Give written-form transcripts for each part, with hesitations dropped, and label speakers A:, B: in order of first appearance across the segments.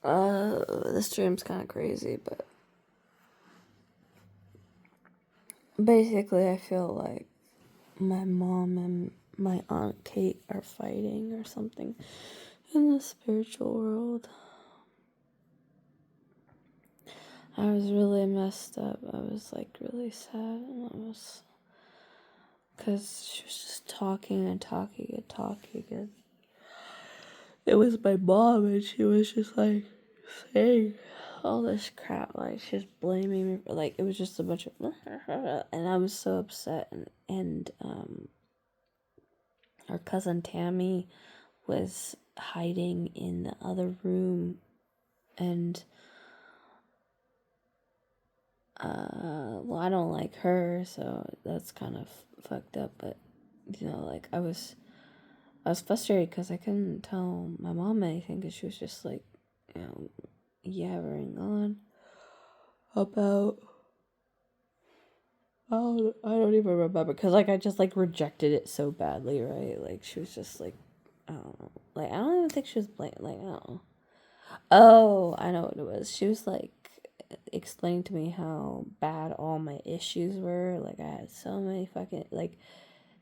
A: This dream's kind of crazy, but basically I feel like my mom and my Aunt Kate are fighting or something in the spiritual world. I was really messed up. I was like really sad, and I was, because she was just talking and talking and talking, and it was my mom, and she was just like saying all this crap, like she's blaming me, like it was just a bunch of, and I was so upset, and our cousin Tammy was hiding in the other room, and well, I don't like her, so that's kind of fucked up, but you know, like I was frustrated because I couldn't tell my mom anything, because she was just like, you know, yabbering on about, oh, I don't even remember, because like I just like rejected it so badly, right? Like she was just like, I don't know, like I don't even think she was like I don't know. Oh, I know what it was. She was like explaining to me how bad all my issues were. Like I had so many fucking, like,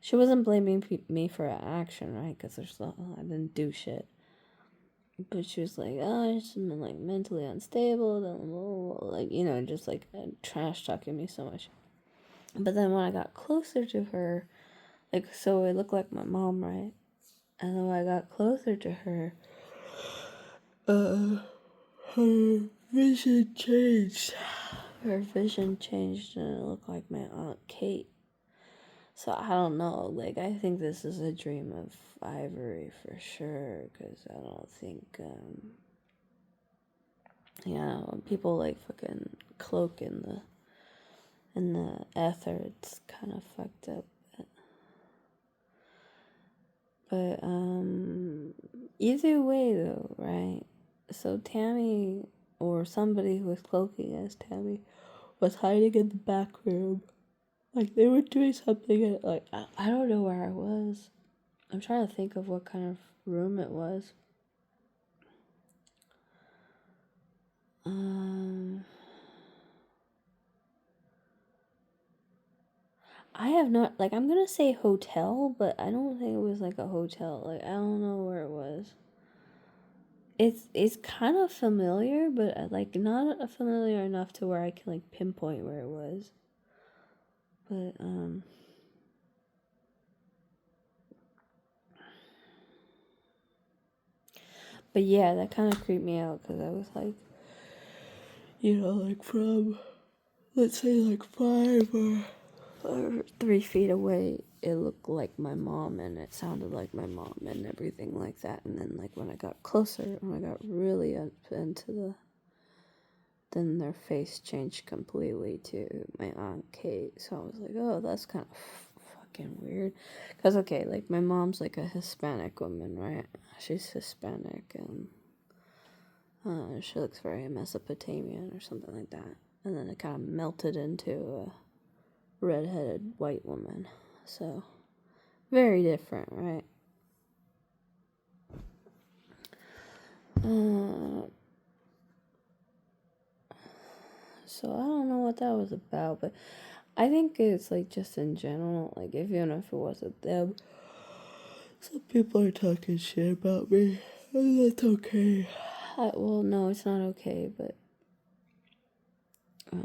A: she wasn't blaming me for action, right? Because I didn't do shit. But she was like, oh, I just been like mentally unstable, like, you know, just like trash talking me so much. But then when I got closer to her, like, so it looked like my mom, right? And then when I got closer to her, her vision changed. Her vision changed, and it looked like my Aunt Kate. So I don't know, like, I think this is a dream of Ivory for sure, because I don't think, yeah, when people, like, fucking cloak in the ether, it's kind of fucked up. But, either way, though, right? So Tammy, or somebody who was cloaking as Tammy, was hiding in the back room. Like, they were doing something, like, I don't know where I was. I'm trying to think of what kind of room it was. I have not, like, I'm gonna say hotel, but I don't think it was like a hotel. Like, I don't know where it was. It's kind of familiar, but like not familiar enough to where I can like pinpoint where it was. But yeah, that kind of creeped me out, because I was like, you know, like from, let's say like 5 or 3 feet away, it looked like my mom, and it sounded like my mom and everything like that. And then like when I got closer, when I got really up into then their face changed completely to my Aunt Kate. So I was like, oh, that's kind of fucking weird. Because, okay, like, my mom's like a Hispanic woman, right? She's Hispanic, and she looks very Mesopotamian or something like that. And then it kind of melted into a redheaded white woman. So, very different, right? So I don't know what that was about, but I think it's like just in general, like even if it wasn't them, some people are talking shit about me, and that's okay. Well, no, it's not okay, but I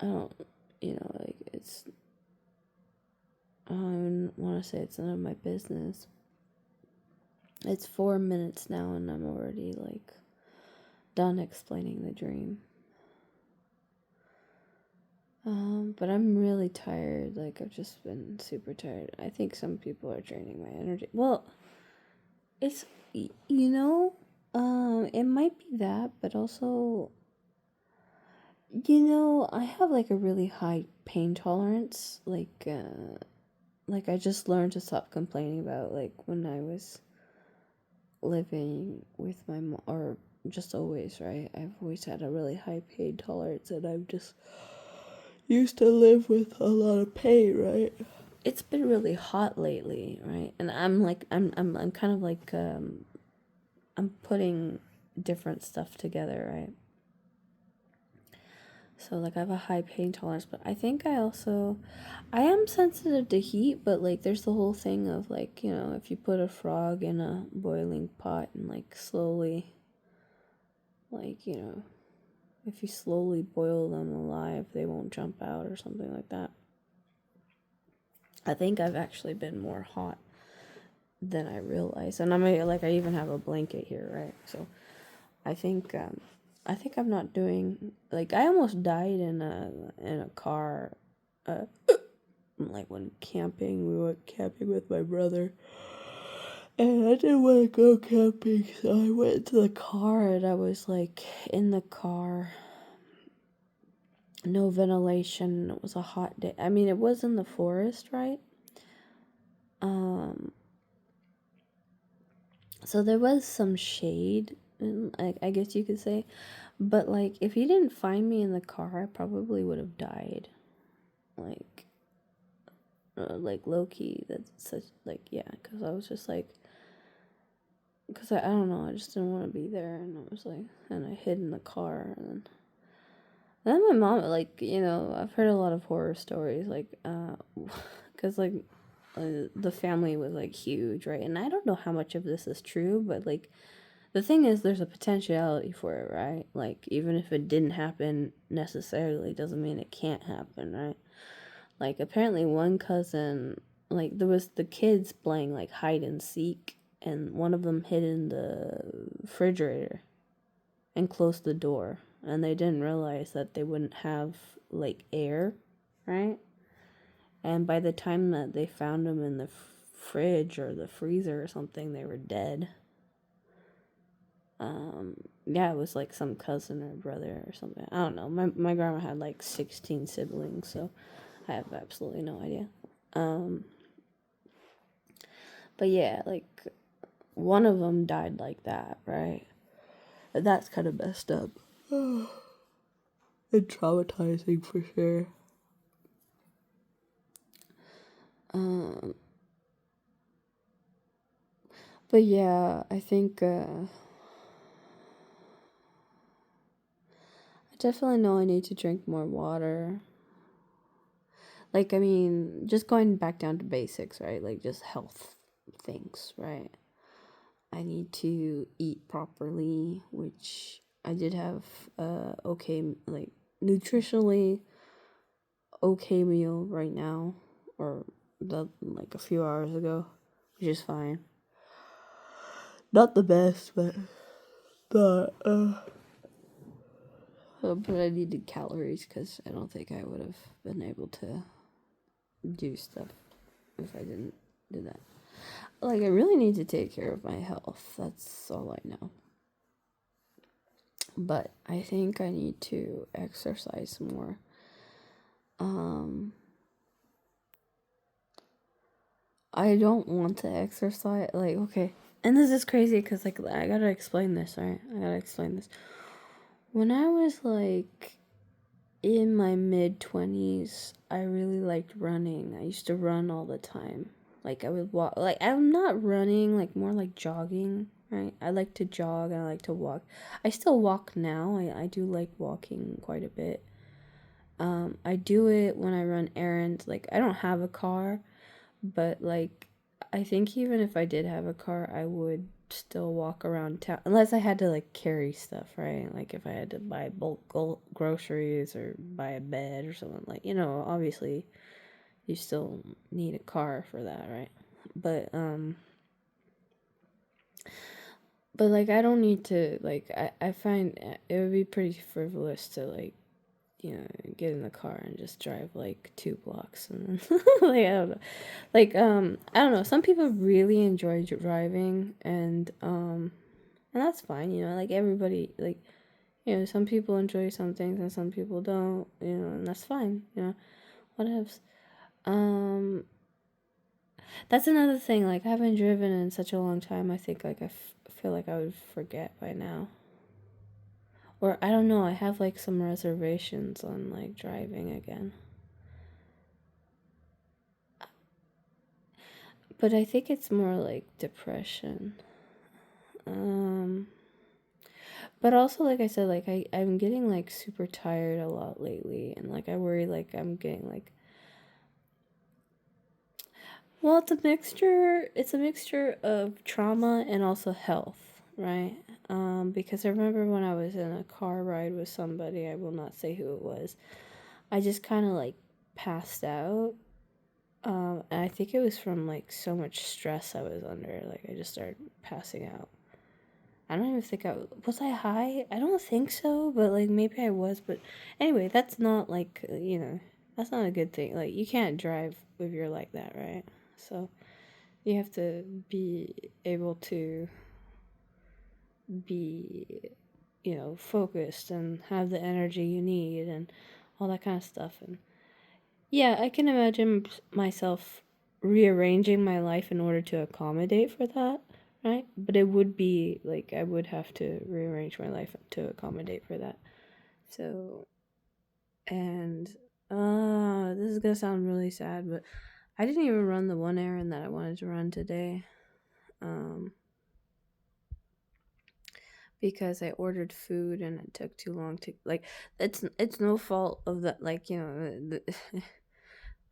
A: don't, you know, like it's, I don't even want to say it's none of my business. It's 4 minutes now, and I'm already like done explaining the dream. But I'm really tired. Like, I've just been super tired. I think some people are draining my energy. Well, it's, you know, it might be that, but also, you know, I have like a really high pain tolerance. Like I just learned to stop complaining about, like, when I was living with my mom, or just always, right? I've always had a really high pain tolerance, and I'm just used to live with a lot of pain, right? It's been really hot lately, right? And I'm like, I'm kind of like, I'm putting different stuff together, right? So, like, I have a high pain tolerance, but I think I am sensitive to heat, but, like, there's the whole thing of, like, if you put a frog in a boiling pot and, like, slowly, like, if you slowly boil them alive, they won't jump out or something like that. I think I've actually been more hot than I realized. And I even have a blanket here, right? So, I think I'm not doing, like, I almost died in a car, like, when camping. We went camping with my brother, and I didn't want to go camping, so I went into the car, and I was, like, in the car, no ventilation. It was a hot day. I mean, it was in the forest, right? So there was some shade, I guess you could say. But, like, if you didn't find me in the car, I probably would have died. Like low-key, that's such, like, yeah, because I was just, like, because I don't know, I just didn't want to be there, and I was, like, and I hid in the car, and then my mom, like, I've heard a lot of horror stories, like, because, like, the family was, like, huge, right, and I don't know how much of this is true, but, like, the thing is, there's a potentiality for it, right? Like, even if it didn't happen necessarily, doesn't mean it can't happen, right? Like, apparently one cousin, like, there was the kids playing, like, hide and seek, and one of them hid in the refrigerator and closed the door, and they didn't realize that they wouldn't have, like, air, right? And by the time that they found them in the fridge or the freezer or something, they were dead. Yeah, it was like some cousin or brother or something. I don't know. My grandma had like 16 siblings, so I have absolutely no idea. But yeah, like, one of them died like that, right? That's kind of messed up. And traumatizing for sure. But yeah, I think I definitely know I need to drink more water. Like, I mean, just going back down to basics, right? Like, just health things, right? I need to eat properly, which I did have okay, like, nutritionally okay meal right now, or like a few hours ago, which is fine. Not the best, but but I needed calories because I don't think I would have been able to do stuff if I didn't do that. Like, I really need to take care of my health. That's all I know. But I think I need to exercise more. I don't want to exercise. Like, okay. And this is crazy because, like, I gotta explain this, right? When I was, like, in my mid-20s, I really liked running. I used to run all the time. Like, I would walk. Like, I'm not running, like, more like jogging, right? I like to jog and I like to walk. I still walk now. I do like walking quite a bit. I do it when I run errands. Like, I don't have a car, but, like, I think even if I did have a car, I would still walk around town. Unless I had to, like, carry stuff, right? Like, if I had to buy bulk groceries or buy a bed or something. Like, obviously, you still need a car for that, right? But like, I don't need to, like, I find it would be pretty frivolous to, like, get in the car and just drive like 2 blocks and then, like, I don't know. Like, I don't know. Some people really enjoy driving, and that's fine, like, everybody, like, some people enjoy some things and some people don't, and that's fine, whatever. That's another thing, like, I haven't driven in such a long time. I think, like, I feel like I would forget by now. Or, I don't know, I have, like, some reservations on, like, driving again. But I think it's more, like, depression. But also, like I said, like I'm getting like super tired a lot lately, and like I worry like I'm getting like, well, it's a mixture of trauma and also health, right? Because I remember when I was in a car ride with somebody, I will not say who it was, I just kind of like passed out. And I think it was from like so much stress I was under, like I just started passing out. I don't even think was I high? I don't think so, but like maybe I was. But anyway, that's not like, that's not a good thing. Like you can't drive if you're like that, right? So you have to be able to be, focused and have the energy you need and all that kind of stuff. And yeah, I can imagine myself rearranging my life in order to accommodate for that, right? But it would be like I would have to rearrange my life to accommodate for that. So, and this is gonna sound really sad, but I didn't even run the one errand that I wanted to run today. Um, because I ordered food and it took too long to like. It's no fault of that. Like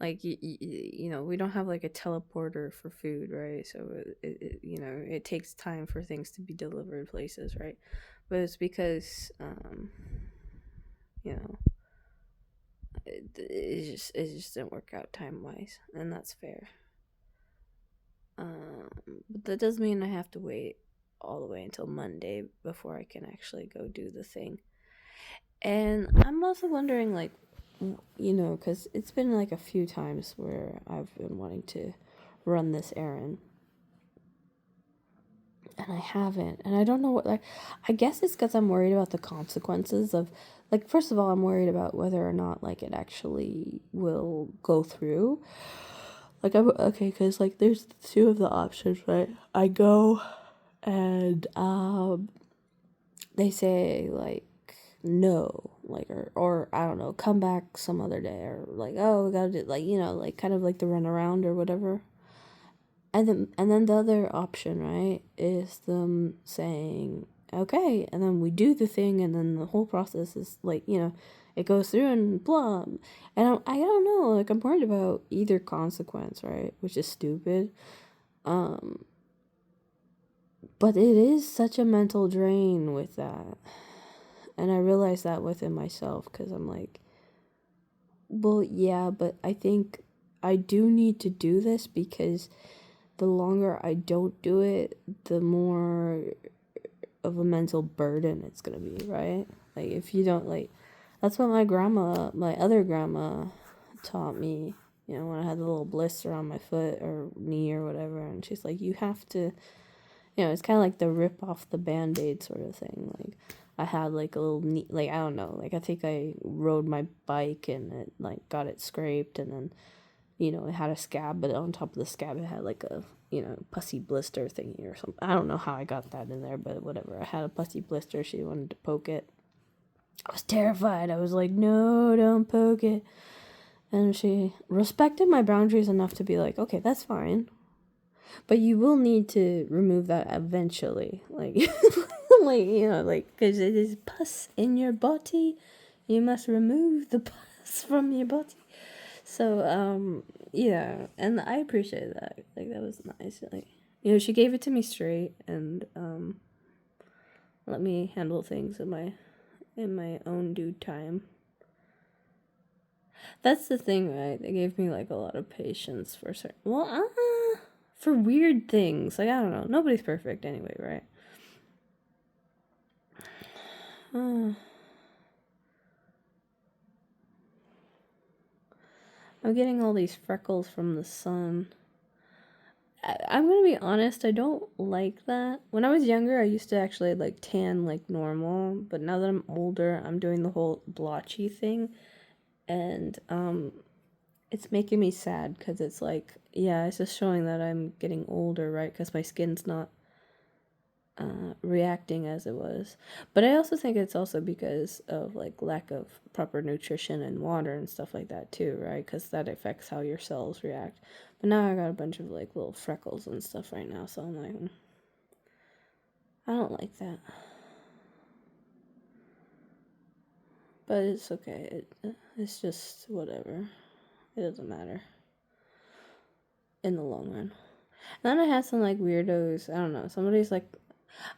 A: like we don't have like a teleporter for food, right? So it takes time for things to be delivered places, right? But it's because you know it just didn't work out time wise, and that's fair. But that does mean I have to wait all the way until Monday before I can actually go do the thing. And I'm also wondering, like, because it's been like a few times where I've been wanting to run this errand and I haven't. And I don't know what, like, I guess it's because I'm worried about the consequences of, like, first of all, I'm worried about whether or not, like, it actually will go through. Like, okay, because, like, there's two of the options, right? I go and, they say, like, no, like, or I don't know, come back some other day, or like, oh, we gotta do, like, like, kind of like the run around or whatever. And then the other option, right, is them saying, okay, and then we do the thing, and then the whole process is like, it goes through and blah. And I don't know, like, I'm worried about either consequence, right, which is stupid. But it is such a mental drain with that. And I realize that within myself, because I'm like, well, yeah, but I think I do need to do this because the longer I don't do it, the more of a mental burden it's gonna be, right? Like, if you don't, like, that's what my other grandma taught me, when I had the little blister on my foot or knee or whatever. And she's like, you have to, it's kind of like the rip off the band-aid sort of thing. Like, I had like a little knee, like, I don't know, like, I think I rode my bike and it like got it scraped, and then it had a scab, but on top of the scab, it had like a, pussy blister thingy or something. I don't know how I got that in there, but whatever. I had a pussy blister. She wanted to poke it. I was terrified. I was like, no, don't poke it. And she respected my boundaries enough to be like, okay, that's fine. But you will need to remove that eventually. Like, because it is pus in your body. You must remove the pus from your body. So, yeah, and I appreciate that. Like, that was nice. Like, she gave it to me straight and let me handle things in my own due time. That's the thing, right? They gave me like a lot of patience for certain. Well, for weird things. Like, I don't know. Nobody's perfect anyway, right? I'm getting all these freckles from the sun. I'm gonna be honest, I don't like that. When I was younger, I used to actually like tan like normal, but now that I'm older, I'm doing the whole blotchy thing, and it's making me sad because it's like, yeah, it's just showing that I'm getting older, right? Because my skin's not reacting as it was. But I also think it's also because of like lack of proper nutrition and water and stuff like that too, right? Because that affects how your cells react. But now I got a bunch of like little freckles and stuff right now, so I'm like, I don't like that. But it's okay. It's just whatever. It doesn't matter in the long run. And then I had some like weirdos. I don't know. Somebody's like,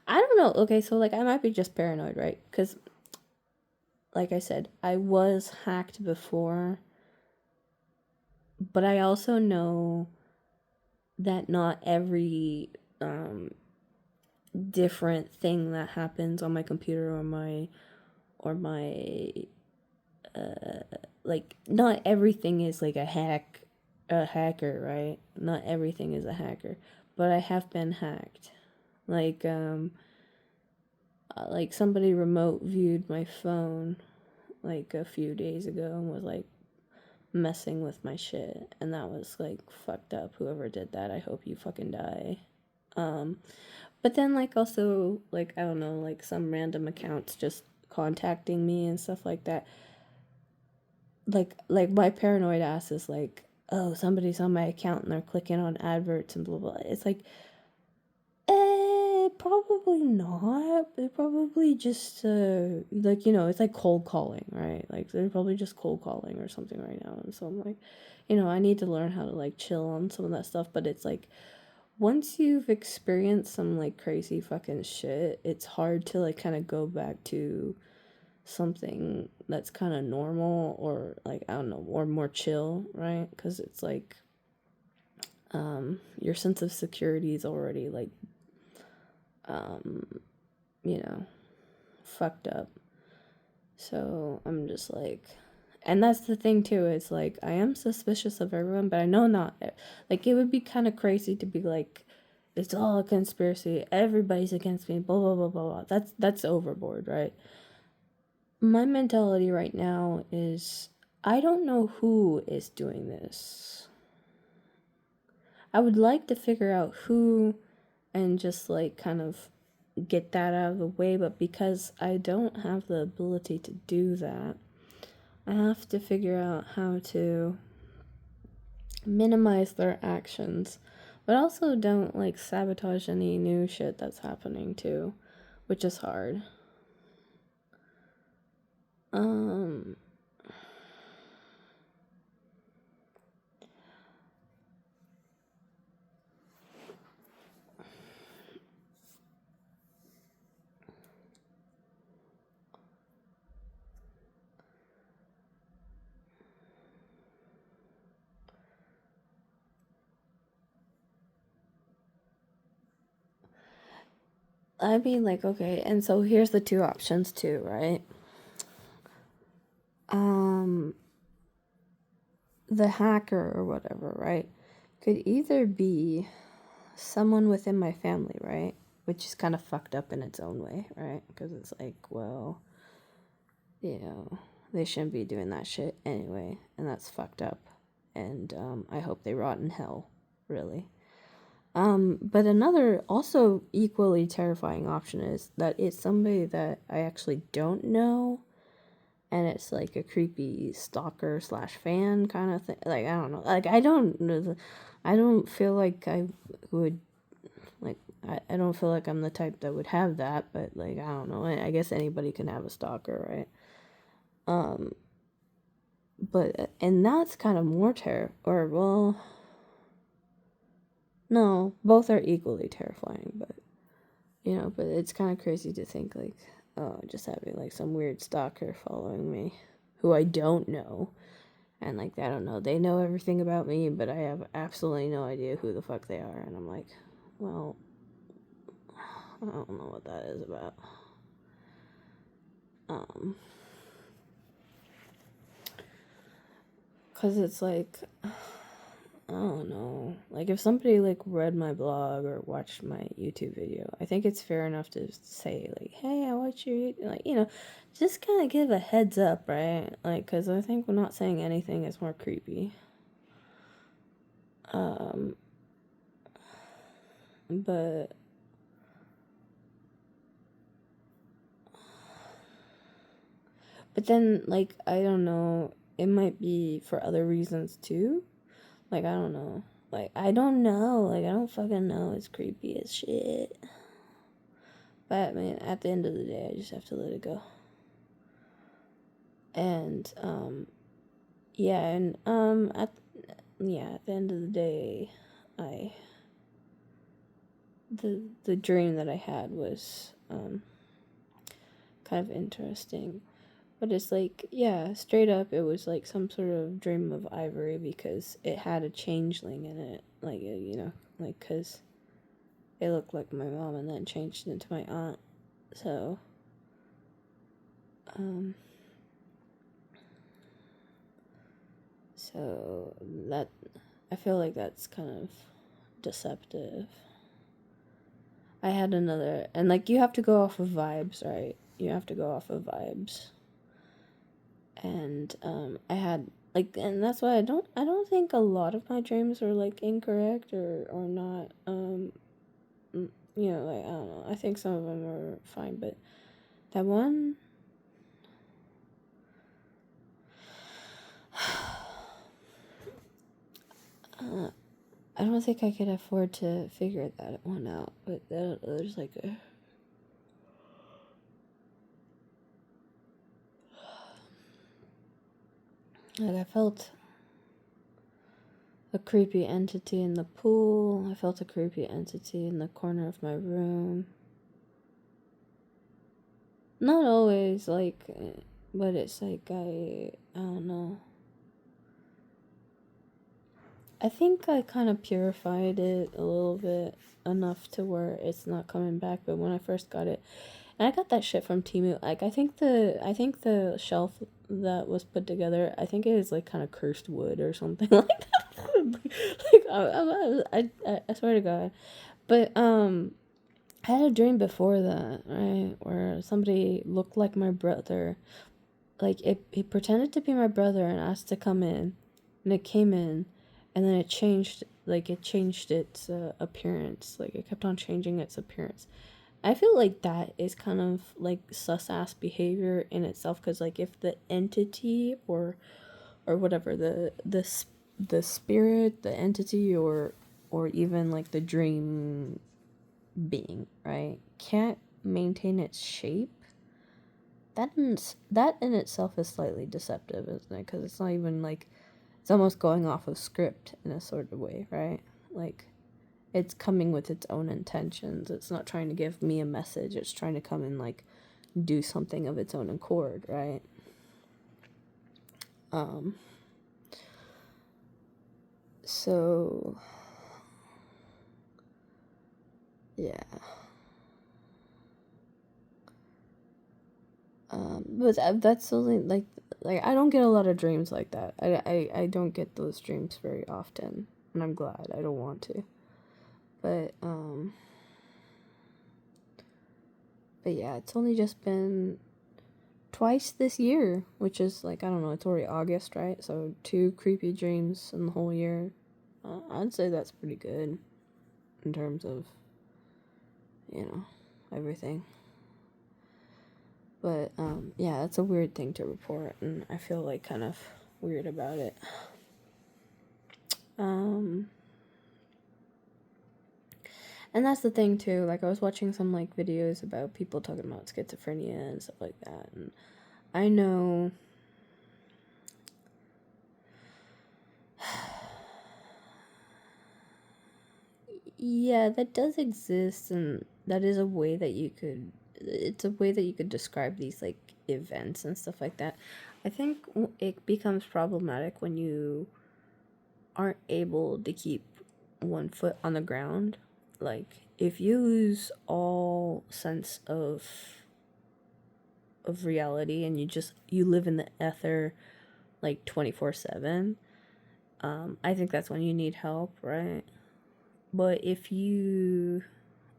A: I don't know. Okay, so like I might be just paranoid, right? Because, like I said, I was hacked before, but I also know that not every different thing that happens on my computer or my like not everything is like a hacker, right? Not everything is a hacker, but I have been hacked. Like somebody remote viewed my phone like a few days ago and was like messing with my shit, and that was like fucked up. Whoever did that, I hope you fucking die. But then like also like I don't know, like some random accounts just contacting me and stuff like that. Like my paranoid ass is like, oh, somebody's on my account and they're clicking on adverts and blah blah. It's like, probably not. They're probably just like, you know, it's like cold calling, right? Like they're probably just cold calling or something right now. And so I'm like, you know, I need to learn how to like chill on some of that stuff. But it's like once you've experienced some like crazy fucking shit, it's hard to like kind of go back to something that's kind of normal or like I don't know, or more chill, right? Because it's like your sense of security is already like you know, fucked up. So I'm just like, and that's the thing too, it's like I am suspicious of everyone, but I know not, like it would be kind of crazy to be like, it's all a conspiracy, everybody's against me, blah blah blah blah blah. That's overboard, right? My mentality right now is I don't know who is doing this. I would like to figure out who and just like kind of get that out of the way, but because I don't have the ability to do that, I have to figure out how to minimize their actions, but also don't like sabotage any new shit that's happening too, which is hard. I mean, like, okay, and so here's the two options too, right? The hacker or whatever, right, could either be someone within my family, right? Which is kind of fucked up in its own way, right? Because it's like, well, you know, they shouldn't be doing that shit anyway, and that's fucked up. And I hope they rot in hell, really. But another also equally terrifying option is that it's somebody that I actually don't know, and it's like a creepy stalker slash fan kind of thing. Like I don't know, like I don't feel like I would, like I don't feel like I'm the type that would have that, but like I don't know. I guess anybody can have a stalker, right? But and that's kind of more or well, no, both are equally terrifying, but you know, but it's kind of crazy to think like, oh, just having like some weird stalker following me who I don't know. And like, I don't know, they know everything about me, but I have absolutely no idea who the fuck they are. And I'm like, well, I don't know what that is about. Cause it's like, I don't know. Like if somebody like read my blog or watched my YouTube video, I think it's fair enough to say like, "Hey, I watched your," like, you know, just kind of give a heads up, right? Like, cause I think we're not saying anything is more creepy. But then like I don't know, it might be for other reasons too. Like I don't know. Like I don't know. Like I don't fucking know. It's creepy as shit. But man, at the end of the day, I just have to let it go. And yeah, and at the end of the day, I the dream that I had was kind of interesting. But it's like, yeah, straight up, it was like some sort of dream of ivory because it had a changeling in it. Like, because it looked like my mom and then changed into my aunt. So, so that, I feel like that's kind of deceptive. I had another, and like, you have to go off of vibes, right? You have to go off of vibes. And I had like, and that's why I don't think a lot of my dreams are like incorrect or not like, I don't know, I think some of them are fine, but that one, I don't think I could afford to figure that one out, but there's like I felt a creepy entity in the pool. I felt a creepy entity in the corner of my room. Not always, like, but it's like, I don't know. I think I kind of purified it a little bit enough to where it's not coming back, but when I first got it, and I got that shit from Temu, like, I think the shelf that was put together, I think it is like kind of cursed wood or something like that. I swear to God. But I had a dream before that, right, where somebody looked like my brother. Like, it pretended to be my brother and asked to come in, and it came in, and then it changed its appearance. Like, it kept on changing its appearance. I feel like that is kind of like sus ass behavior in itself, because like, if the entity or whatever, the spirit, the entity, or even like the dream being, right, can't maintain its shape, that in itself is slightly deceptive, isn't it? Because it's not even like, it's almost going off of script in a sort of way, right? Like, it's coming with its own intentions. It's not trying to give me a message. It's trying to come and like do something of its own accord, right? So yeah. But that's only like I don't get a lot of dreams like that. I don't get those dreams very often, and I'm glad. I don't want to. But yeah, it's only just been twice this year, which is like, I don't know, it's already August, right? So 2 creepy dreams in the whole year. I'd say that's pretty good in terms of, everything. But yeah, that's a weird thing to report, and I feel like kind of weird about it. And that's the thing too, like, I was watching some like videos about people talking about schizophrenia and stuff like that, and I know yeah, that does exist, and that is a way that you could, it's a way that you could describe these like events and stuff like that. I think it becomes problematic when you aren't able to keep one foot on the ground. Like, if you lose all sense of reality and you live in the ether like 24/7, I think that's when you need help, right? But if you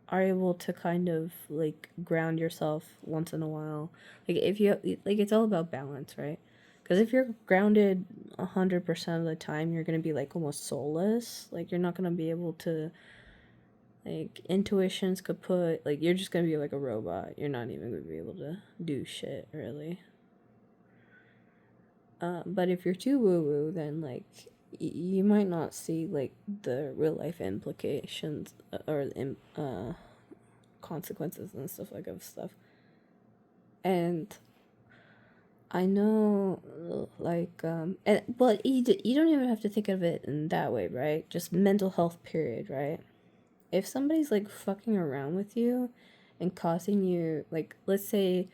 A: are able to kind of like ground yourself once in a while, like, if you like, it's all about balance, right? Because if you're grounded 100% of the time, you're gonna be like almost soulless. Like, you're not gonna be able to, like, intuitions could put, like, you're just gonna be like a robot. You're not even gonna be able to do shit, really. But if you're too woo woo, then like, you might not see like the real life implications or consequences and stuff like of stuff. And I know, like, but you don't even have to think of it in that way, right? Just mental health, period, right? If somebody's like fucking around with you and causing you, like, let's say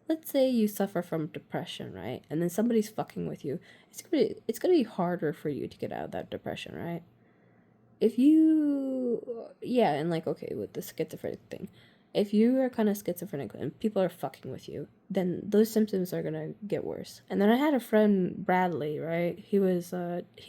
A: you suffer from depression, right? And then somebody's fucking with you, it's gonna be harder for you to get out of that depression, right? If you, yeah, and like, okay, with the schizophrenic thing, if you are kind of schizophrenic and people are fucking with you, then those symptoms are gonna get worse. And then I had a friend, Bradley, right? He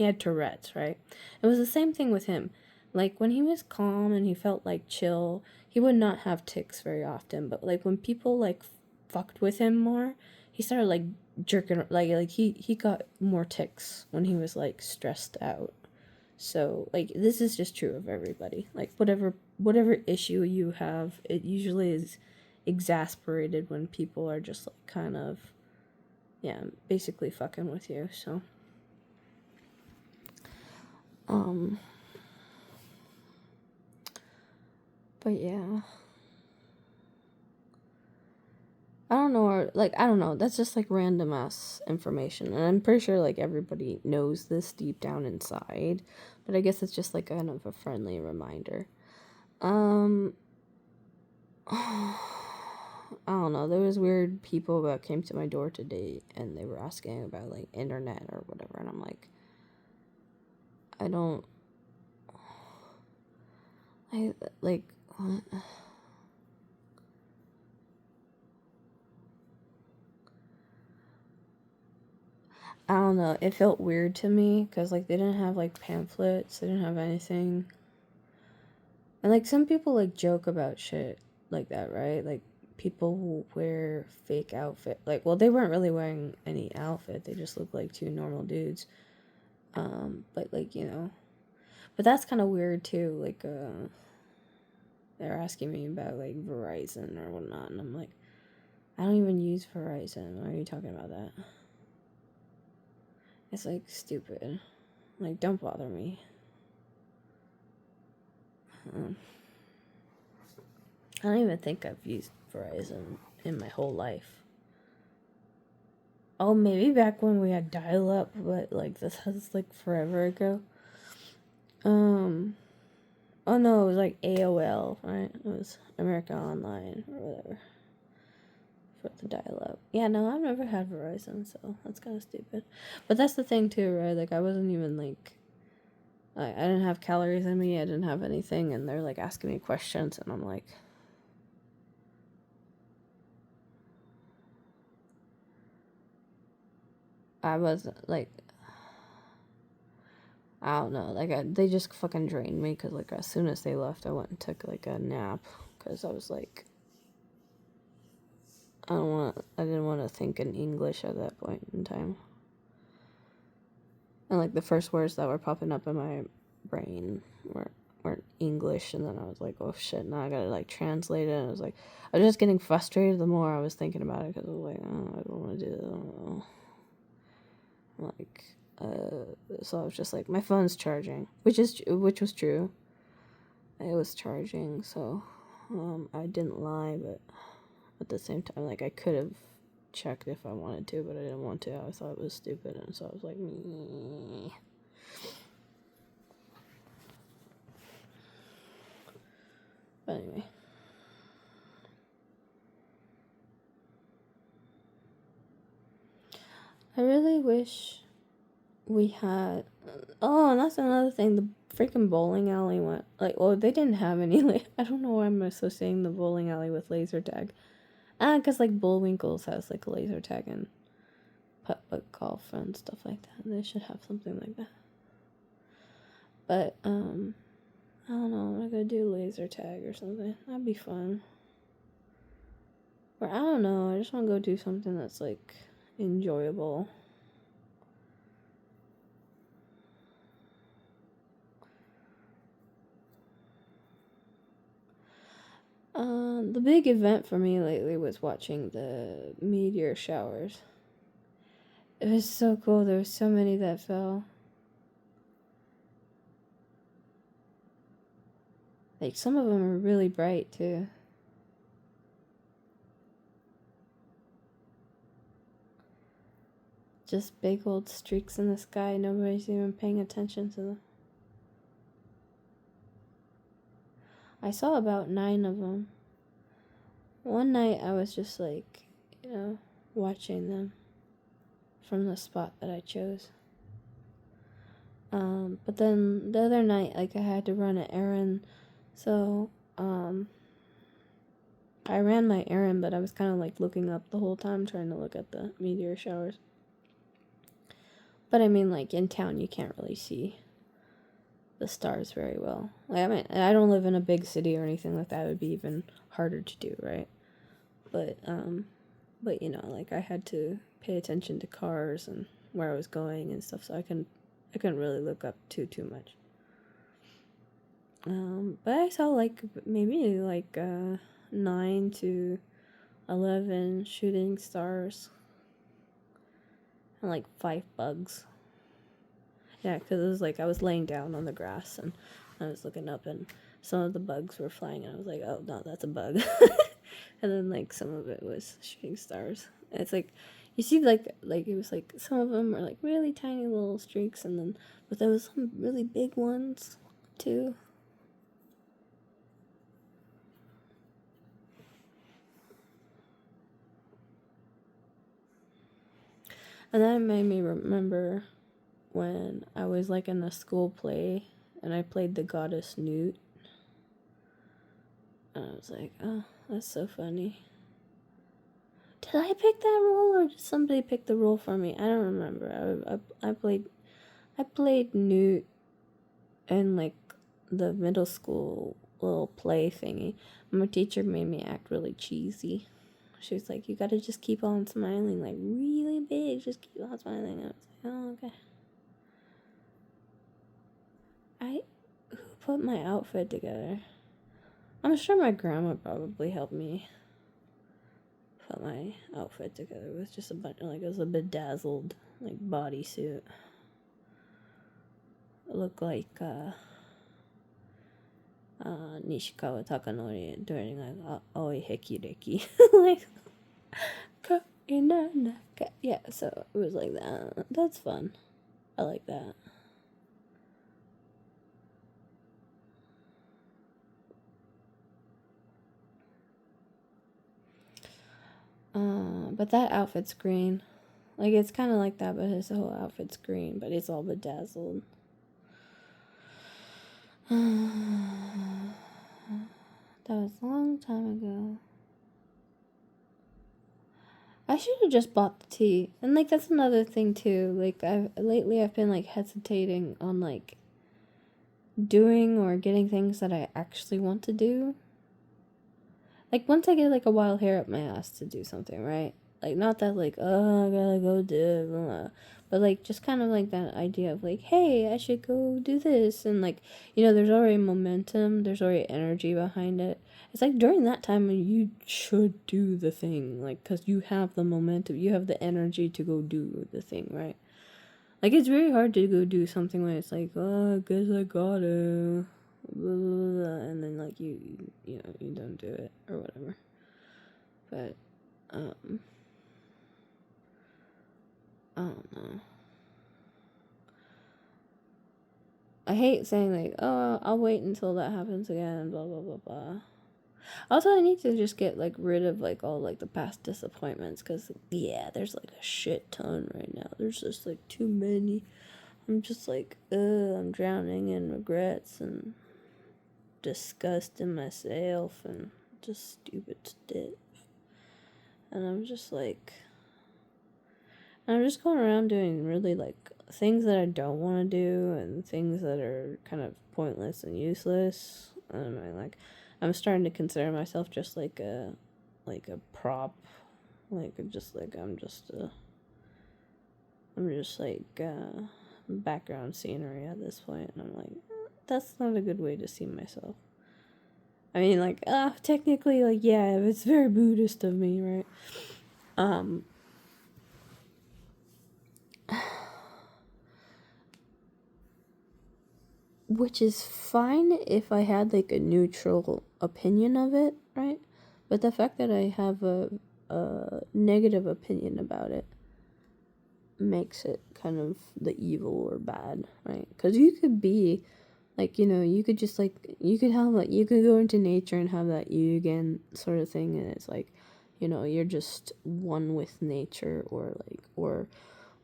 A: had Tourette's, right? It was the same thing with him. Like, when he was calm and he felt like chill, he would not have tics very often. But like when people like fucked with him more, he started like jerking, he got more tics when he was like stressed out. So, like, this is just true of everybody. Like, whatever issue you have, it usually is exasperated when people are just like kind of, yeah, basically fucking with you. So, um but yeah. I don't know, or like, I don't know, that's just like random ass information. And I'm pretty sure like everybody knows this deep down inside, but I guess it's just like kind of a friendly reminder. Um I don't know. There was weird people that came to my door today, and they were asking about like internet or whatever, and I'm like, I don't. I like. What? I don't know. It felt weird to me because like they didn't have like pamphlets. They didn't have anything. And like some people like joke about shit like that, right? Like people who wear fake outfit. Like, well, they weren't really wearing any outfit. They just looked like two normal dudes. But like, but that's kind of weird too. Like, they're asking me about like Verizon or whatnot, and I'm like, I don't even use Verizon. Why are you talking about that? It's like stupid. Like, don't bother me. I don't even think I've used Verizon in my whole life. Oh, maybe back when we had dial up, but like this was like forever ago. Um, oh no, it was like AOL, right? It was America Online or whatever for the dial up. Yeah, no, I've never had Verizon, so that's kind of stupid. But that's the thing too, right? Like I wasn't even like I didn't have calories in me. I didn't have anything, and they're like asking me questions, and I'm like, I was like, I don't know, like they just fucking drained me because like as soon as they left, I went and took like a nap because I was like, I didn't want to think in English at that point in time, and like the first words that were popping up in my brain weren't English, and then I was like, oh shit, now I gotta like translate it, and I was just getting frustrated the more I was thinking about it because I was like, oh, I don't want to do this, I don't know. Like, so I was just like, my phone's charging, which was true. It was charging, so I didn't lie, but at the same time, like I could have checked if I wanted to, but I didn't want to. I thought it was stupid, and so I was like, meh. But anyway. I really wish we had. Oh, and that's another thing. The freaking bowling alley went like. Well, they didn't have any. I don't know why I'm associating the bowling alley with laser tag. Cause like Bullwinkle's has like a laser tag and putt golf and stuff like that. They should have something like that. But I don't know. I'm not gonna do laser tag or something. That'd be fun. Or I don't know. I just want to go do something that's like enjoyable. The big event for me lately was watching the meteor showers. It was so cool. There were so many that fell. Like, some of them are really bright, too. just big old streaks in the sky. Nobody's even paying attention to them. I saw about 9 of them. One night I was just like, watching them from the spot that I chose. But then the other night, like, I had to run an errand, so, I ran my errand, but I was kind of, like, looking up the whole time, trying to look at the meteor showers. But I mean, like, in town, you can't really see the stars very well. Like, I mean, I don't live in a big city or anything like that. It would be even harder to do, right? But like, I had to pay attention to cars and where I was going and stuff, so I couldn't really look up too much. But I saw, like, maybe, like, 9 to 11 shooting stars and, like, 5 bugs. Yeah, because it was, like, I was laying down on the grass and I was looking up and some of the bugs were flying and I was like, oh, no, that's a bug. And then, like, some of it was shooting stars. And it's, like, you see, like, it was, like, some of them were, like, really tiny little streaks but there was some really big ones, too. And that made me remember when I was, like, in a school play and I played the goddess Newt. And I was like, oh, that's so funny. Did I pick that role or did somebody pick the role for me? I don't remember. I played Newt in, like, the middle school little play thingy. My teacher made me act really cheesy. She was like, you gotta just keep on smiling, like, really big. Just keep on smiling. I was like, oh, okay. Who put my outfit together? I'm sure my grandma probably helped me put my outfit together. It was just a bunch, like, it was a bedazzled, like, bodysuit. It looked like, Nishikawa Takanori during, like, Aoi Hekireki. Like, yeah, so it was like that. That's fun. I like that. But that outfit's green. Like, it's kind of like that, but his whole outfit's green, but it's all bedazzled. That was a long time ago. I should have just bought the tea. And, like, that's another thing, too. Like, lately I've been, like, hesitating on, like, doing or getting things that I actually want to do. Like, once I get, like, a wild hair up my ass to do something, right? Like, not that, like, oh, I gotta go do it, blah, blah. But, like, just kind of, like, that idea of, like, hey, I should go do this. And, like, there's already momentum. There's already energy behind it. It's, like, during that time, you should do the thing. Like, because you have the momentum. You have the energy to go do the thing, right? Like, it's very hard to go do something when it's, like, oh, I guess I gotta... Blah, blah, blah, and then, like, you don't do it or whatever. But I don't know. I hate saying, like, oh, I'll wait until that happens again, blah blah blah blah. Also, I need to just get, like, rid of, like, all, like, the past disappointments, because, yeah, there's, like, a shit ton right now. There's just, like, too many. I'm just like, I'm drowning in regrets and disgust in myself and just stupid stuff. And I'm just like, I'm just going around doing really, like, things that I don't want to do and things that are kind of pointless and useless. And I'm starting to consider myself just like a prop, like, just like I'm just like background scenery at this point. And I'm like, that's not a good way to see myself. I mean, like, technically, like, yeah, it's very Buddhist of me, right? Which is fine if I had, like, a neutral opinion of it, right? But the fact that I have a negative opinion about it makes it kind of the evil or bad, right? Because you could be, like, you know, you could just, like, you could have, like, you could go into nature and have that Yugen sort of thing, and it's like, you know, you're just one with nature, or, like, or,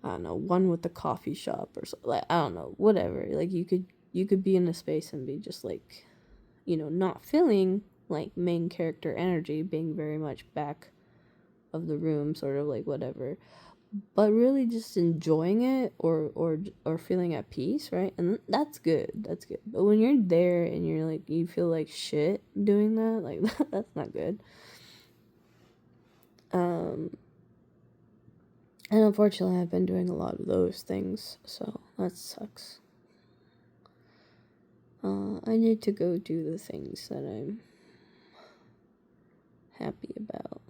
A: I don't know, one with the coffee shop, or something, like, I don't know, whatever, like, you could be in a space and be just, like, you know, not feeling, like, main character energy, being very much back of the room, sort of, like, whatever, but really just enjoying it, or feeling at peace, right? And that's good, but when you're there and you're like, you feel like shit doing that, like, that's not good. And unfortunately I've been doing a lot of those things, so that sucks. I need to go do the things that I'm happy about,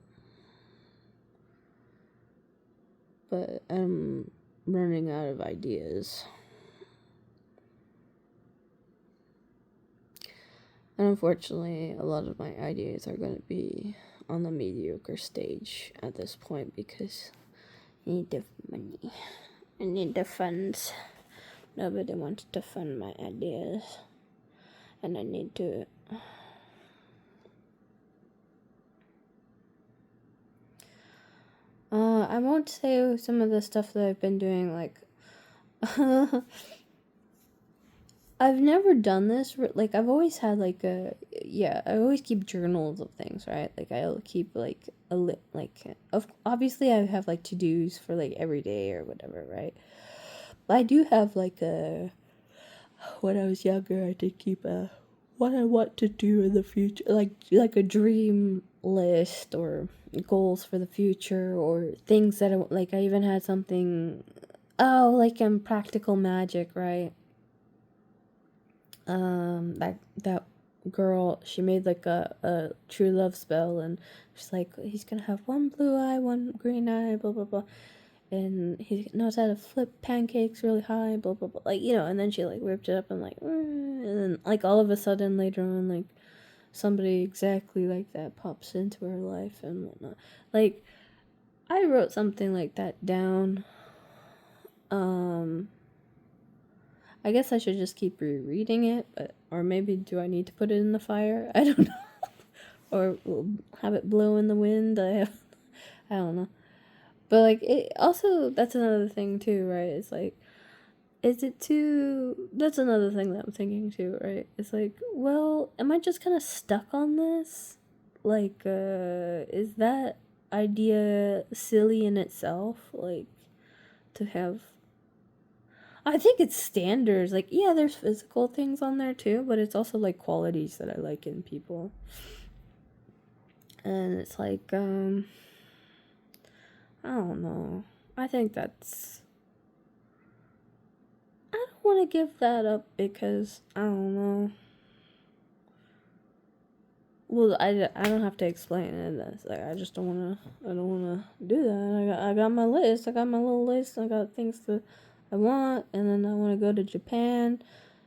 A: but I'm running out of ideas. And unfortunately, a lot of my ideas are going to be on the mediocre stage at this point, because I need the money. I need the funds. Nobody wants to fund my ideas. And I need to... I won't say some of the stuff that I've been doing, like... I've never done this, like, I've always had, like, I always keep journals of things, right? Like, I'll keep, like, obviously I have, like, to-dos for, like, every day or whatever, right? But I do have, like, when I was younger, I did keep what I want to do in the future, like a dream list, or goals for the future, or things that I even had something, like, practical magic, right? That girl, she made, like, a true love spell, and she's like, he's gonna have one blue eye, one green eye, blah blah blah, and he knows how to flip pancakes really high, blah blah blah, like, you know. And then she, like, whipped it up, and, like, and then, like, all of a sudden later on, like, somebody exactly like that pops into her life and whatnot. Like, I wrote something like that down. I guess I should just keep rereading it, or maybe do I need to put it in the fire? I don't know. Or have it blow in the wind? I don't know. But, like, it also, that's another thing too, right? It's like, that's another thing that I'm thinking too, right? It's like, well, am I just kind of stuck on this? Like, is that idea silly in itself? Like, to have... I think it's standards. Like, yeah, there's physical things on there too, but it's also, like, qualities that I like in people. And it's like, I don't know. I think that's... I don't want to give that up because, I don't know. Well, I don't have to explain it. That's like, I just don't want to do that. I got my list. I got my little list. I got things I want, and then I want to go to Japan.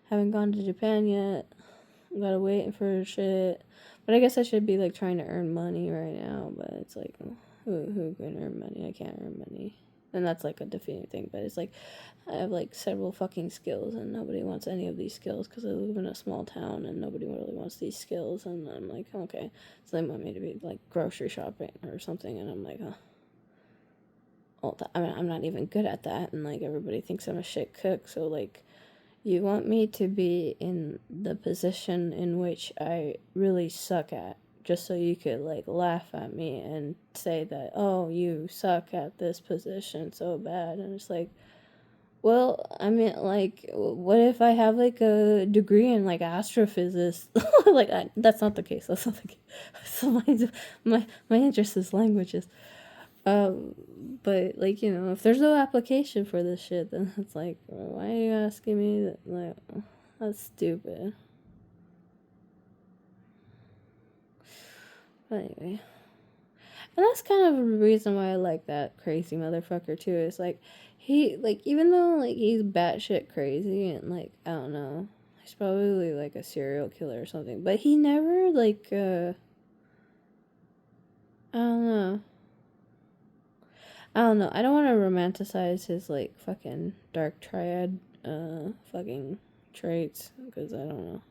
A: Haven't gone to Japan yet. Gotta wait for shit. But I guess I should be, like, trying to earn money right now. But it's like, who can earn money? I can't earn money. And that's, like, a defeating thing. But it's like, I have, like, several fucking skills, and nobody wants any of these skills because I live in a small town and nobody really wants these skills. And I'm like, okay. So they want me to be, like, grocery shopping or something. And I'm like, well, I mean, I'm not even good at that. And, like, everybody thinks I'm a shit cook. So, like, you want me to be in the position in which I really suck at, just so you could, like, laugh at me and say that, oh, you suck at this position so bad. And it's like, well, I mean, like, what if I have, like, a degree in, like, astrophysics? Like, that's not the case. That's not the case. So my interest is languages. But, like, you know, if there's no application for this shit, then it's like, why are you asking me that? Like, that's stupid. But anyway. And that's kind of the reason why I like that crazy motherfucker, too. It's like, he, like, even though, like, he's batshit crazy and, like, I don't know, he's probably, like, a serial killer or something, but he never, like, I don't know. I don't know. I don't want to romanticize his like fucking dark triad fucking traits because I don't know.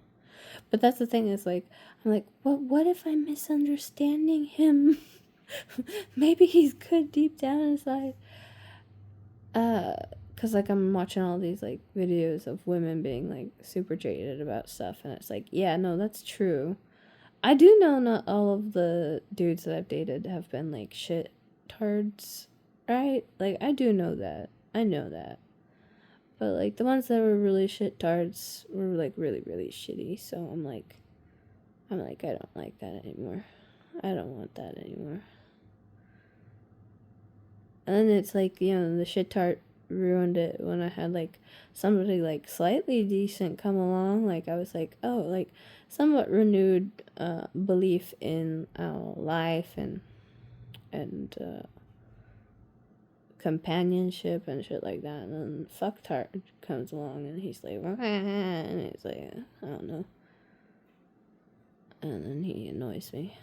A: But that's the thing is like I'm like what if I'm misunderstanding him? Maybe he's good deep down inside. Cause like I'm watching all these like videos of women being like super jaded about stuff, and it's like, yeah, no, that's true. I do know not all of the dudes that I've dated have been like shit tards, right? Like I do know that. I know that. But like the ones that were really shit tards were like really, really shitty. So I don't like that anymore. I don't want that anymore. And then it's like, you know, the shit tart ruined it when I had like somebody like slightly decent come along. Like I was like, oh, like somewhat renewed belief in life and companionship and shit like that. And then fucktard comes along and he's like, and he's like, I don't know. And then he annoys me.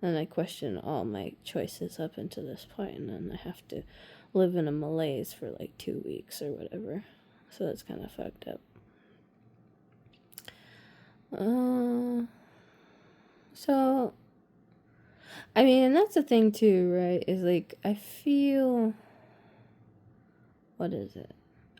A: And I question all my choices up until this point, and then I have to live in a malaise for like 2 weeks or whatever. So that's kind of fucked up. So, I mean, and that's the thing too, right? Is like, I feel, what is it?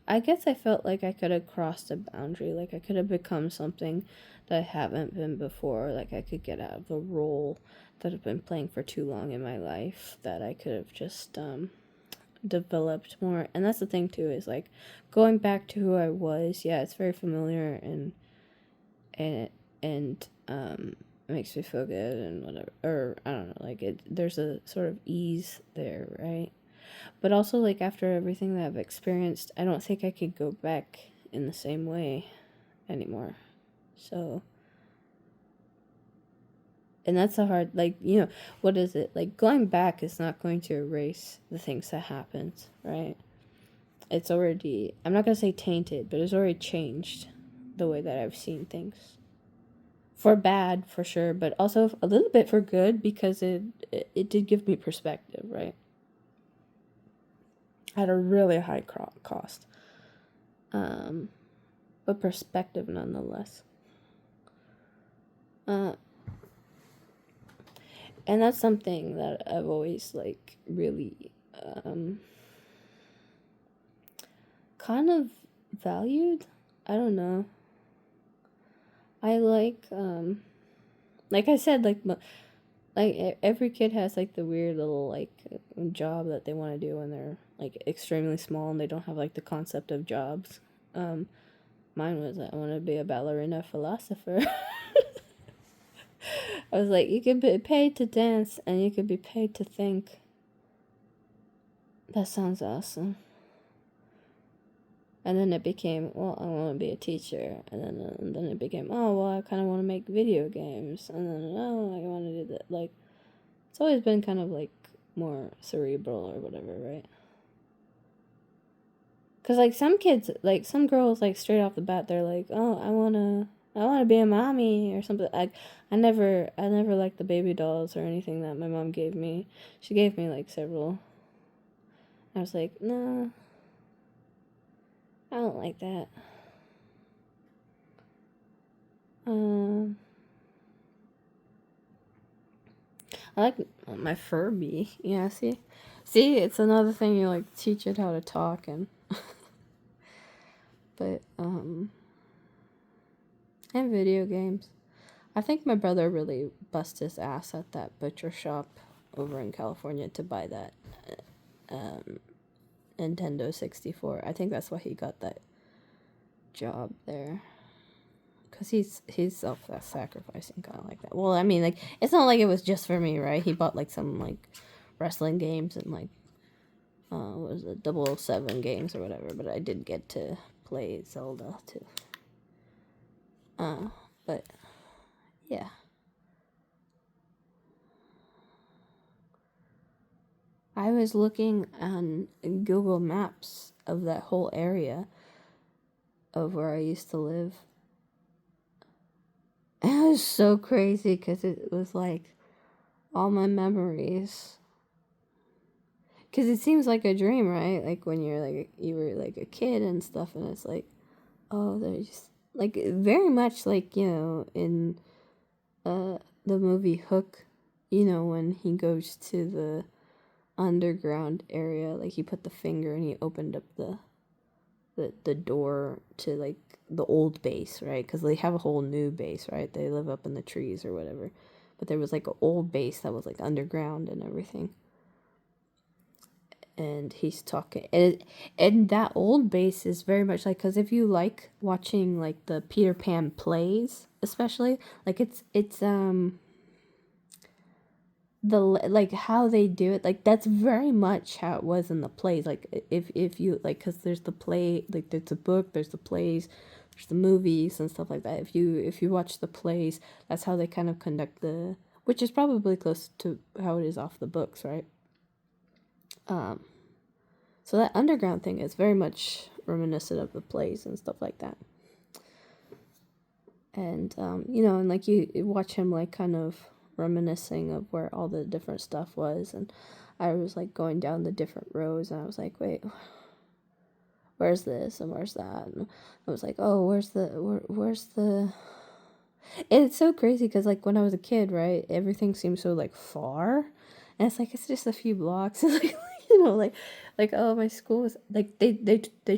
A: I guess I felt like I could have crossed a boundary. Like I could have become something that I haven't been before. Like I could get out of a role that I've been playing for too long in my life. That I could have just developed more. And that's the thing too, is like going back to who I was. Yeah, it's very familiar and it makes me feel good and whatever. Or I don't know. Like there's a sort of ease there, right? But also, like, after everything that I've experienced, I don't think I could go back in the same way anymore. So, and that's a hard, like, you know, what is it? Like, going back is not going to erase the things that happened, right? It's already, I'm not going to say tainted, but it's already changed the way that I've seen things. For bad, for sure, but also a little bit for good because it did give me perspective, right? At a really high cost. But perspective nonetheless. And that's something that I've always, like, really, kind of valued. I don't know. I like I said, like every kid has, like, the weird little, like, job that they want to do when they're, like, extremely small and they don't have, like, the concept of jobs. Mine was, I want to be a ballerina philosopher. I was like, you could be paid to dance and you could be paid to think. That sounds awesome. And then it became, well, I want to be a teacher. And then it became, oh, well, I kind of want to make video games. And then, oh, I want to do that. Like, it's always been kind of, like, more cerebral or whatever, right? Because, like, some kids, like, some girls, like, straight off the bat, they're like, oh, I want to be a mommy or something. I never liked the baby dolls or anything that my mom gave me. She gave me, like, several. I was like, no, I don't like that. I like my Furby. Yeah, see, it's another thing you, like, teach it how to talk and, but and video games. I think my brother really bust his ass at that butcher shop over in California to buy that Nintendo 64. I think that's why he got that job there. Because he's self-sacrificing, kind of like that. Well, I mean, like, it's not like it was just for me, right? He bought, like, some, like, wrestling games and, like, what was it, 007 games or whatever. But I did get to play Zelda, too. But, yeah. I was looking on Google Maps of that whole area of where I used to live. And it was so crazy because it was like all my memories Because it seems like a dream, right? Like when you're like, you were like a kid and stuff, and it's like, oh, there's like very much like, in the movie Hook, when he goes to the underground area, like he put the finger and he opened up the door to like the old base, right? Because they have a whole new base, right? They live up in the trees or whatever, but there was like an old base that was like underground and everything. And he's talking, and that old base is very much like, because if you like watching like the Peter Pan plays, especially, like it's the like how they do it, like that's very much how it was in the plays. Like if you like, because there's the play, like there's a book, there's the plays, there's the movies and stuff like that. If you watch the plays, that's how they kind of conduct which is probably close to how it is off the books, right? So that underground thing is very much reminiscent of the plays and stuff like that. And, and like you watch him like kind of reminiscing of where all the different stuff was. And I was like going down the different rows and I was like, wait, where's this and where's that? And I was like, oh, where's the... It's so crazy because like when I was a kid, right, everything seemed so like far. And it's like, it's just a few blocks. It's like, like oh, my school was like they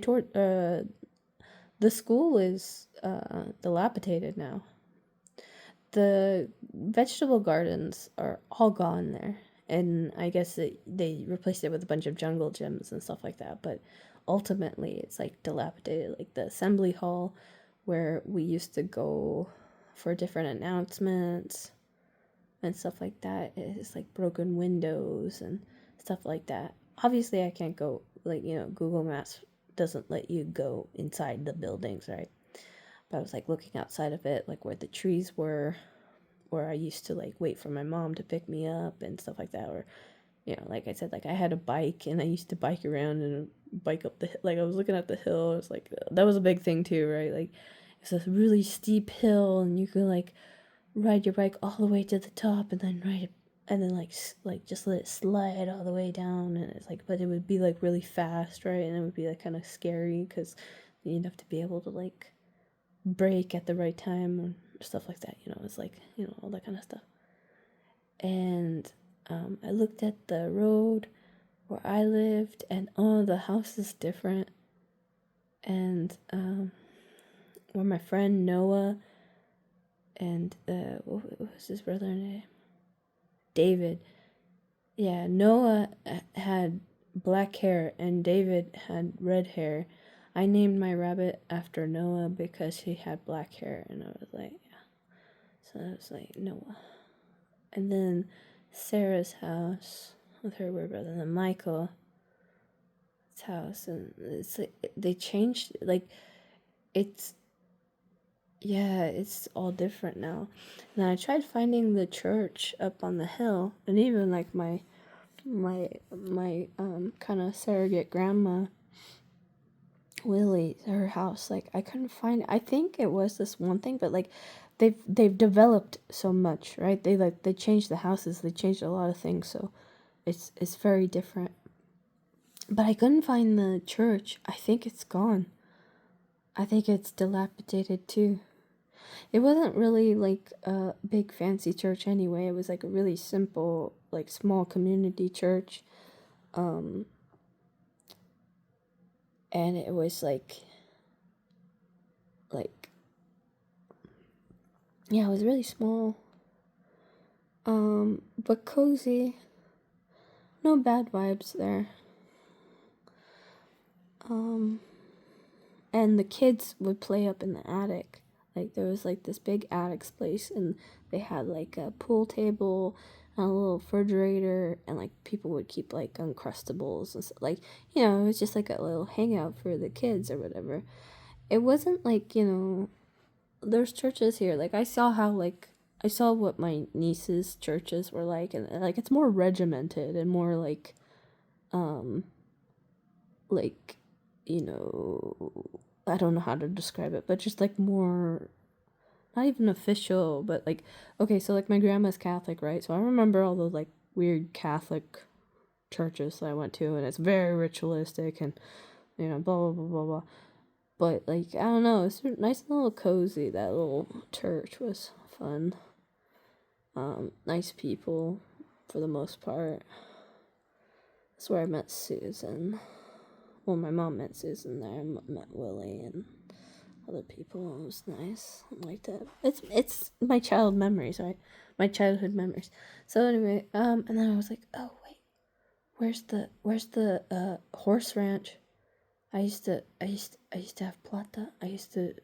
A: tore the school is dilapidated now. The vegetable gardens are all gone there, and I guess they replaced it with a bunch of jungle gyms and stuff like that, but ultimately it's like dilapidated. Like the assembly hall where we used to go for different announcements and stuff like that is like broken windows and stuff like that. Obviously I can't go, like, Google Maps doesn't let you go inside the buildings, right? But I was like looking outside of it, like where the trees were, where I used to like wait for my mom to pick me up and stuff like that. Or, like I said, like I had a bike and I used to bike around and bike up the, like I was looking at the hill. It was like, that was a big thing too, right? Like it's a really steep hill and you could like ride your bike all the way to the top and then ride it, and then like just let it slide all the way down. And it's like, but it would be like really fast, right? And it would be like kind of scary because you'd have to be able to like brake at the right time and stuff like that. It's like, all that kind of stuff. And I looked at the road where I lived, and the house is different. And where my friend Noah and what was his brother name? David. Yeah, Noah had black hair and David had red hair. I named my rabbit after Noah because he had black hair, and I was like, yeah. So I was like, Noah. And then Sarah's house with her weird brother, and then Michael's house, and it's like they changed, like it's all different now. And I tried finding the church up on the hill, and even like my kind of surrogate grandma Lily, her house, like I couldn't find it. I think it was this one thing, but like they've developed so much, right? They changed the houses, they changed a lot of things, so it's very different. But I couldn't find the church. I think it's gone. I think it's dilapidated too. It wasn't really like a big fancy church anyway. It was like a really simple, like small community church. And it was like yeah, it was really small. But cozy. No bad vibes there. And the kids would play up in the attic. Like there was like this big attic space, and they had like a pool table and a little refrigerator, and like people would keep like Uncrustables and stuff. Like, it was just like a little hangout for the kids or whatever. It wasn't like, there's churches here. Like I saw what my niece's churches were like, and like it's more regimented and more like I don't know how to describe it, but just like more, not even official, but like, okay, so like my grandma's Catholic, right? So I remember all those like weird Catholic churches that I went to, and it's very ritualistic and, you know, blah, blah, blah, blah, blah. But, like, I don't know, it's nice and little cozy. That little church was fun. Nice people, for the most part. That's where I met Susan. Well, my mom met Susan there. I met Willie and other people. It was nice. I liked it. It's my childhood memories, right? My childhood memories. So anyway, and then I was like, oh wait, where's the horse ranch? I used to have plata. I used to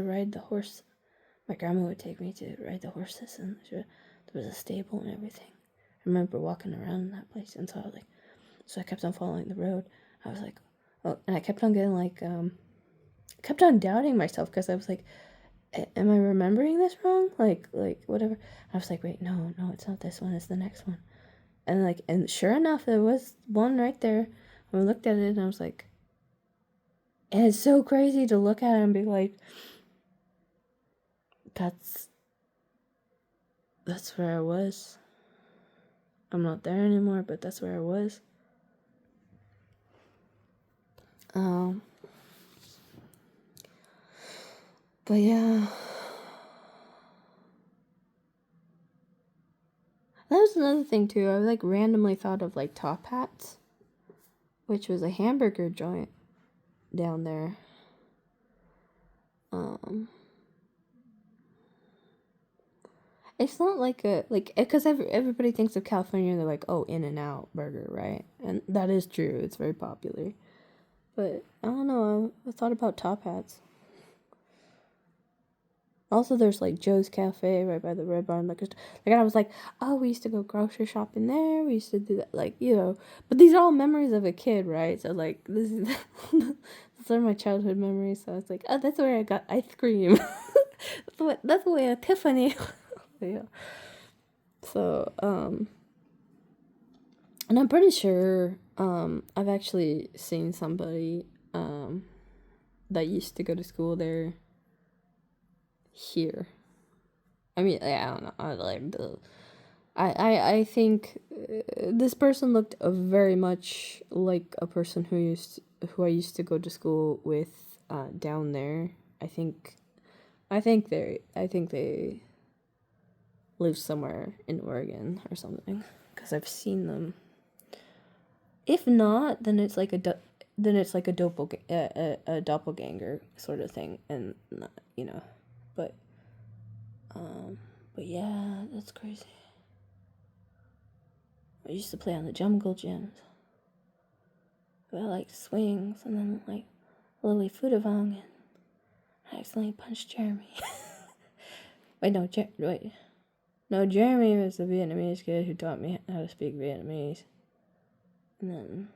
A: ride the horse. My grandma would take me to ride the horses, and there was a stable and everything. I remember walking around in that place, and so I was like, so I kept on following the road. I was like, oh, and I kept on getting like, kept on doubting myself because I was like, am I remembering this wrong? Like whatever. I was like, wait, no, it's not this one. It's the next one. And sure enough, there was one right there. I looked at it and I was like, and it's so crazy to look at it and be like, that's where I was. I'm not there anymore, but that's where I was. But yeah. That was another thing too. I like randomly thought of like Top Hats, which was a hamburger joint down there. It's not like because everybody thinks of California, they're like, oh, In-N-Out burger, right? And that is true. It's very popular. But I don't know. I thought about Top Hats. Also, there's like Joe's Cafe right by the Red Barn Liquor Store. Like I was like, oh, we used to go grocery shopping there. We used to do that, like, you know. But these are all memories of a kid, right? So like this is these are my childhood memories. So it's like, oh, that's where I got ice cream. that's where Tiffany. Yeah. So and I'm pretty sure I've actually seen somebody that used to go to school there here. I mean, I don't know. I think this person looked very much like a person who I used to go to school with down there. I think they live somewhere in Oregon or something because I've seen them. If not, then it's like a doppelganger sort of thing, and you know, but yeah, that's crazy. I used to play on the jungle gyms. I like swings, and then like Lily Futavong, and I accidentally punched Jeremy. No, Jeremy was the Vietnamese kid who taught me how to speak Vietnamese. And then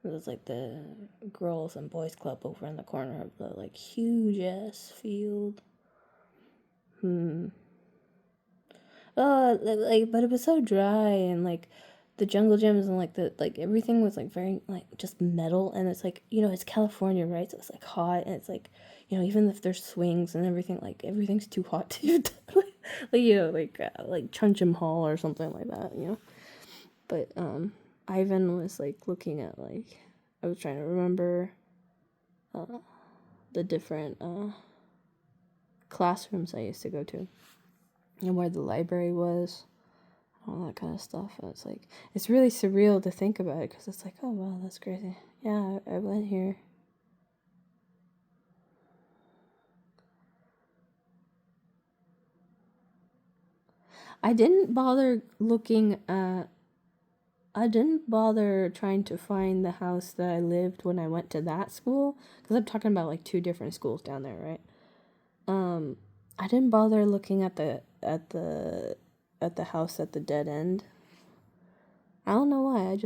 A: it was like the girls and boys club over in the corner of the like huge ass field. Oh, like, but it was so dry, and like the jungle gyms and like everything was like very like just metal, and it's like, you know, it's California, right? So it's like hot, and it's like, you know, even if there's swings and everything, like everything's too hot to like, you know, like Chunchim Hall or something like that, you know. But Ivan was like looking at like, I was trying to remember the different classrooms I used to go to and where the library was, all that kind of stuff. And it's like, it's really surreal to think about it because it's like, oh wow, that's crazy. Yeah, I went here. I didn't bother trying to find the house that I lived when I went to that school, because I'm talking about like two different schools down there, right? I didn't bother looking at the house at the dead end. I don't know why. I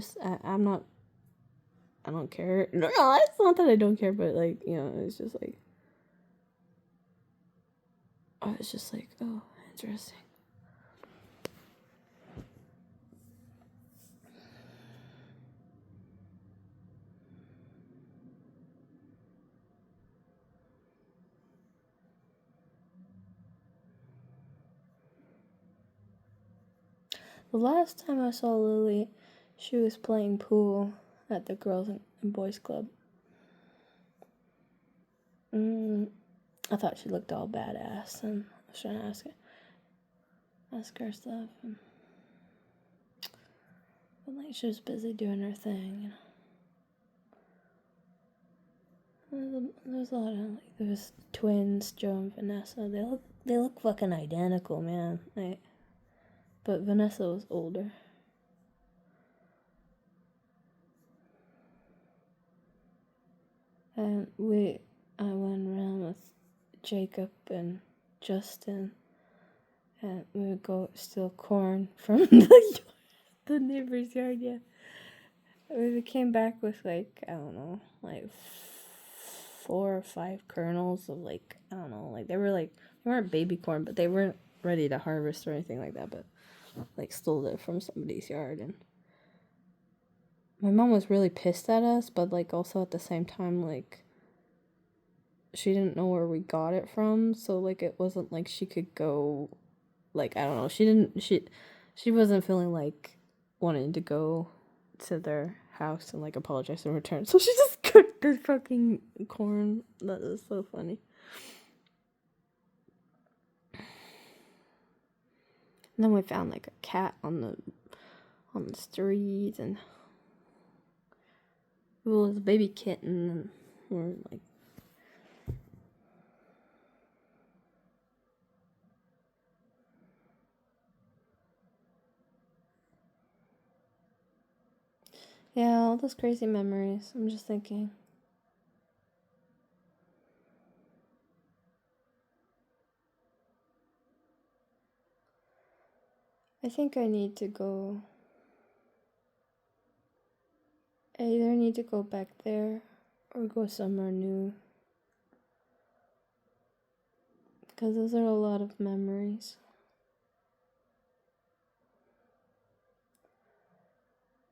A: don't care. No, it's not that I don't care, but like, you know, it's just like, I was just like, oh, interesting. The last time I saw Lily, She was playing pool at the Girls and Boys Club. I thought she looked all badass, and I was trying to ask her stuff. But like, she was busy doing her thing, you know. There was a lot of like, there was twins, Joe and Vanessa. They look fucking identical, man. Like, but Vanessa was older. And I went around with Jacob and Justin, and we would go steal corn from the neighbor's yard. Yeah, we came back with like, I don't know, like 4 or 5 kernels of like, I don't know, like they weren't baby corn, but they weren't ready to harvest or anything like that. But like stole it from somebody's yard, and my mom was really pissed at us, but like also at the same time, like, she didn't know where we got it from, so like it wasn't like she could go, like, I don't know, she wasn't feeling like wanting to go to their house and like apologize in return, so she just cooked the fucking corn. That is so funny. And then we found like a cat on the street, and it was a baby kitten, and we're like, yeah, all those crazy memories. I'm just thinking. I think I need to go. I either need to go back there or go somewhere new. Because those are a lot of memories.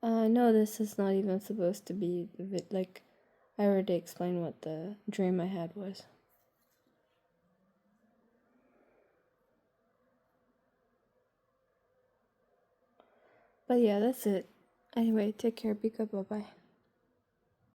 A: I know this is not even supposed to be like, I already explained what the dream I had was. But yeah, that's it. Anyway, take care, be good, bye-bye.